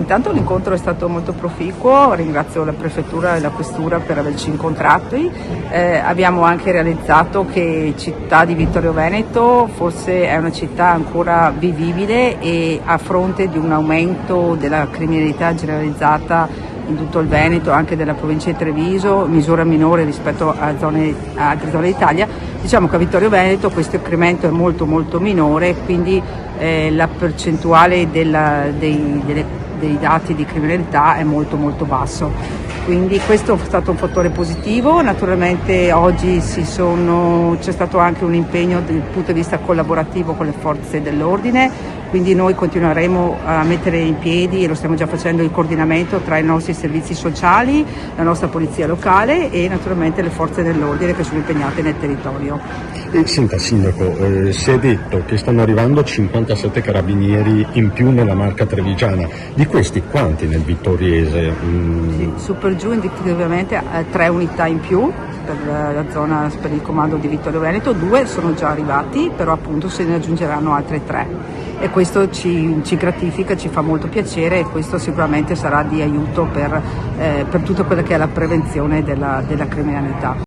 Intanto l'incontro è stato molto proficuo, ringrazio la Prefettura e la Questura per averci incontrati. Abbiamo anche realizzato che città di Vittorio Veneto forse è una città ancora vivibile e a fronte di un aumento della criminalità generalizzata in tutto il Veneto, anche della provincia di Treviso, misura minore rispetto a altre zone d'Italia. Diciamo che a Vittorio Veneto questo incremento è molto minore, quindi la percentuale dei dati di criminalità è molto basso. Quindi questo è stato un fattore positivo. Naturalmente oggi c'è stato anche un impegno dal punto di vista collaborativo con le forze dell'ordine, quindi noi continueremo a mettere in piedi, e lo stiamo già facendo, il coordinamento tra i nostri servizi sociali, la nostra polizia locale e naturalmente le forze dell'ordine che sono impegnate nel territorio. Senta Sindaco, si è detto che stanno arrivando 57 carabinieri in più nella Marca Trevigiana, di questi quanti nel Vittoriese? Sì, su per giù indicativamente 3 unità in più per la zona, per il comando di Vittorio Veneto, 2 sono già arrivati, però appunto se ne aggiungeranno altre 3 e questo ci gratifica, ci fa molto piacere e questo sicuramente sarà di aiuto per tutta quella che è la prevenzione della criminalità.